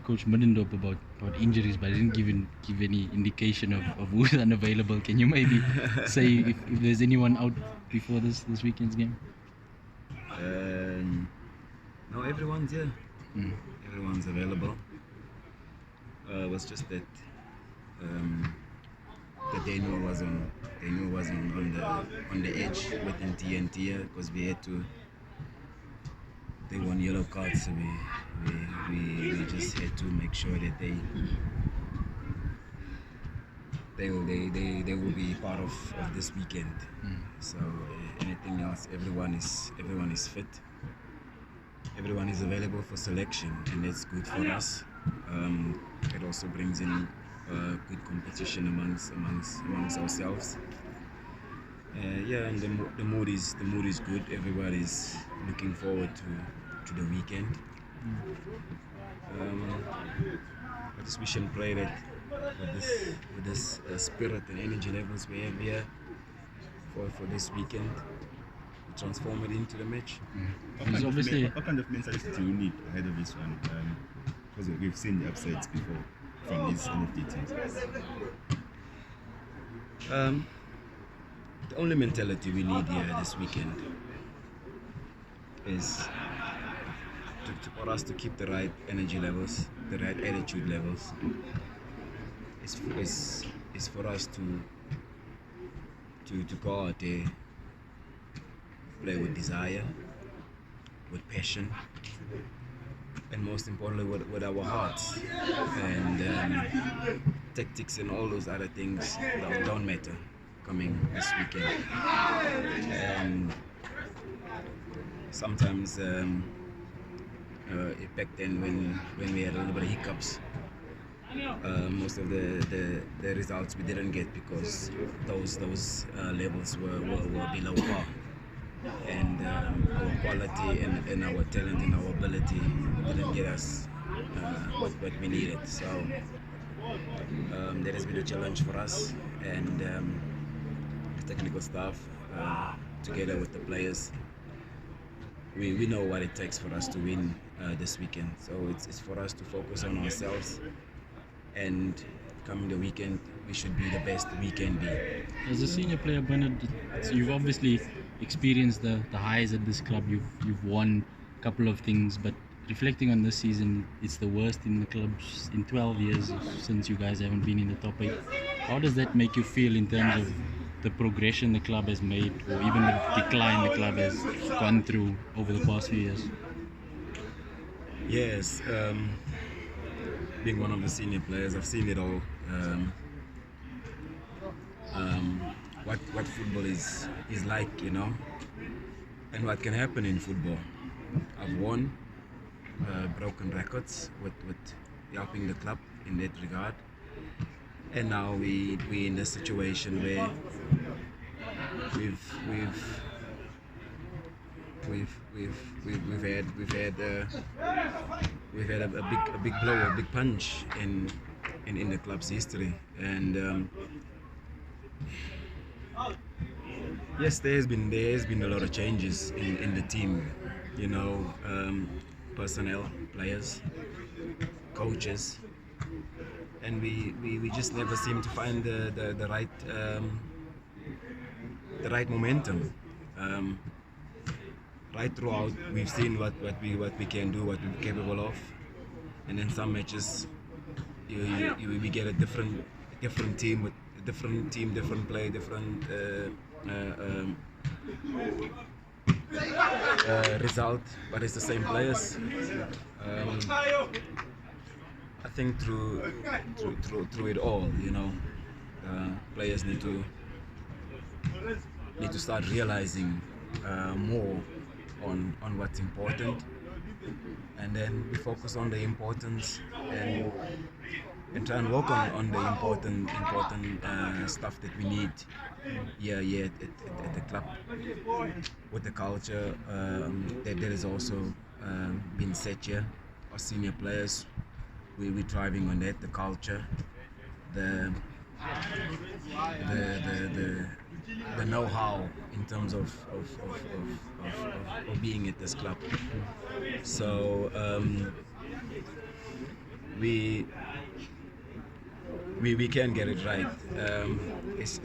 Coach Middendorp about injuries, but I didn't give any indication of who's unavailable. Can you maybe say if there's anyone out before this weekend's game? No, everyone's here. Everyone's available. It was just that Daniel was on the edge within TNT because we had to. They won yellow cards, so we just had to make sure that they will be part of this weekend. So anything else, everyone is fit. Everyone is available for selection, and that's good for us. It also brings in good competition amongst ourselves. And the mood is good. Everybody's looking forward to the weekend. I just wish and pray that with this spirit and energy levels we have here for this weekend, we transform it into the match. What kind of mentality do you need ahead of this one? Because we've seen the upsides before from these NFD teams. The only mentality we need here this weekend is for us to keep the right energy levels, the right attitude levels. It's for us to go out there, play with desire, with passion, and most importantly with our hearts. And tactics and all those other things don't matter coming this weekend. And sometimes back then when we had a little bit of hiccups, most of the results we didn't get because those levels were below par, and our quality and our talent and our ability didn't get us what we needed. So that has been a challenge for us, and the technical staff together with the players, we know what it takes for us to win this weekend. So it's for us to focus on ourselves, and coming the weekend, we should be the best we can be. As a senior player, Bernard, you've obviously experienced the highs at this club. You've won a couple of things, but reflecting on this season, it's the worst in the club's in 12 years since you guys haven't been in the top 8. How does that make you feel in terms of the progression the club has made, or even the decline the club has gone through over the past few years? Yes, being one of the senior players, I've seen it all. What football is like, you know, and what can happen in football. I've won, broken records with helping the club in that regard, and now we're in a situation where we've had a big blow, a big punch in the club's history, and yes, there has been a lot of changes in the team, you know, personnel, players, coaches, and we just never seem to find the right momentum. Right throughout, we've seen what we can do, what we're capable of, and in some matches, we get a different team with a different play, different result, but it's the same players. I think through it all, you know, players need to start realizing more on what's important, and then we focus on the importance and try and work on the important stuff that we need here at the club, with the culture that is also been set here. Our senior players, we're thriving on that, the culture, the know-how in terms of being at this club. So we we can get it right. It's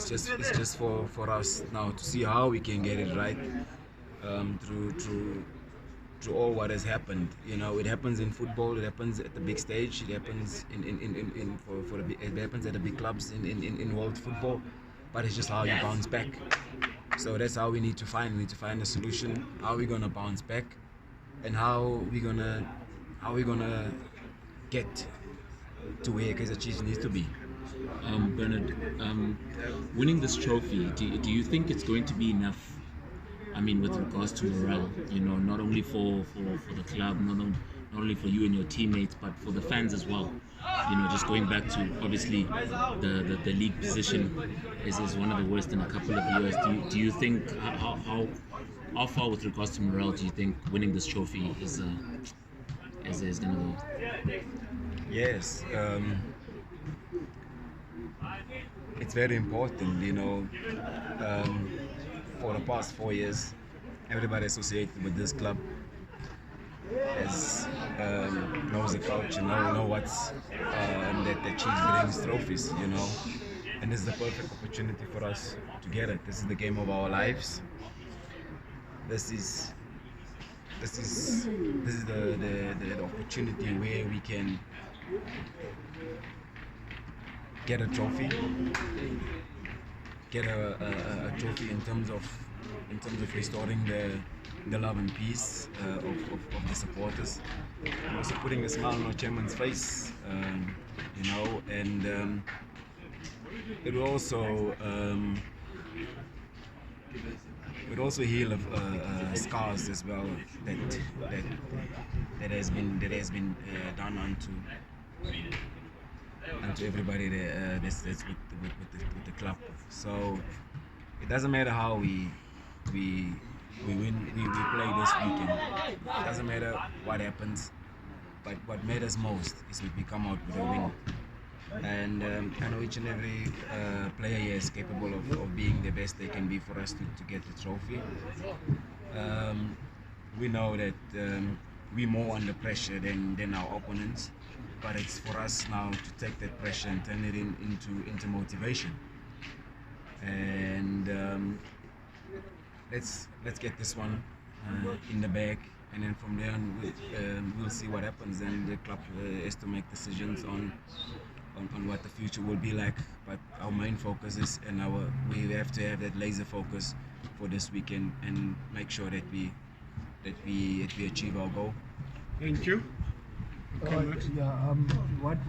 just for us now to see how we can get it right through all what has happened. You know, it happens in football, it happens at the big stage, it happens it happens at the big clubs in world football, but it's just how you bounce back. So that's how we need to find a solution. How are we gonna bounce back, and how we gonna get to where Kaizer Chiefs needs to be. Bernard, winning this trophy, do you think it's going to be enough? I mean, with regards to morale, you know, not only for the club, not only for you and your teammates, but for the fans as well. You know, just going back to obviously the league position is one of the worst in a couple of years. Do you think how far with regards to morale do you think winning this trophy is going to go? Yes, it's very important, you know. For the past 4 years, everybody associated with this club knows the culture, know what's that the Chiefs brings trophies, you know. And this is the perfect opportunity for us to get it. This is the game of our lives. This is the opportunity where we can get a trophy, a trophy in terms of restoring the love and peace of the supporters, and also putting a smile on our chairman's face, you know, and it will also heal scars as well that has been done onto everybody that's with the club. So it doesn't matter how we win, we play this weekend. It doesn't matter what happens, but what matters most is we come out with a win. And I know each and every player here is capable of being the best they can be for us to get the trophy. We know that we're more under pressure than our opponents, but it's for us now to take that pressure and turn it into motivation. And let's get this one in the bag, and then from there on, we'll see what happens. And the club has to make decisions on what the future will be like. But our main focus is, and we have to have that laser focus for this weekend and make sure that we achieve our goal. Thank you. What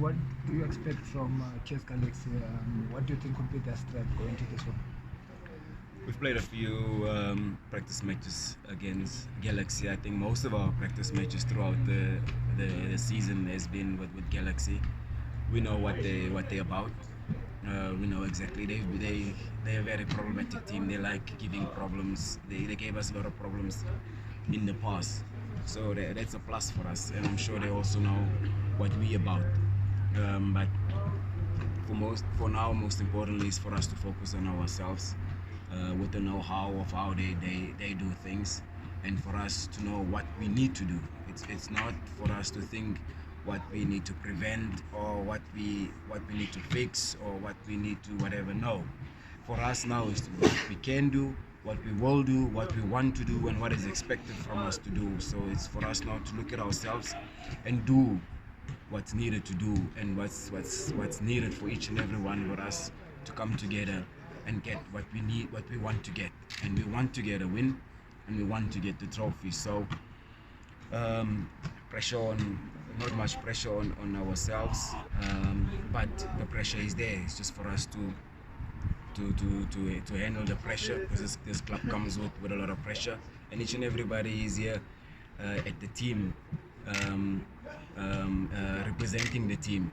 do you expect from Chiefs Galaxy? What do you think would be their strength going to this one? We've played a few practice matches against Galaxy. I think most of our practice matches throughout the season has been with Galaxy. We know what they're about. We know exactly they're a very problematic team. They like giving problems. They gave us a lot of problems in the past. So that's a plus for us, and I'm sure they also know what we're about. But for now, most importantly, is for us to focus on ourselves with the know-how of how they do things, and for us to know what we need to do. It's not for us to think what we need to prevent or what we need to fix or what we need to whatever. No, for us now is to what we can do, what we will do, what we want to do, and what is expected from us to do. So it's for us now to look at ourselves and do what's needed to do, and what's needed for each and every one of us to come together and get what we need, what we want to get. And we want to get a win, and we want to get the trophy. So not much pressure on ourselves, but the pressure is there. It's just for us to handle the pressure, because this club comes with a lot of pressure, and each and everybody is here at the team, representing the team.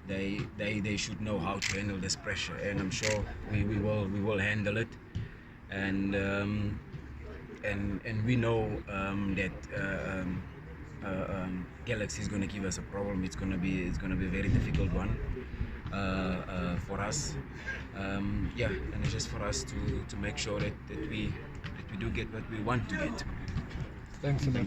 They should know how to handle this pressure, and I'm sure we will handle it. And we know that Galaxy is going to give us a problem. It's going to be a very difficult one for us. And it's just for us to make sure that we do get what we want to get. Thanks a lot.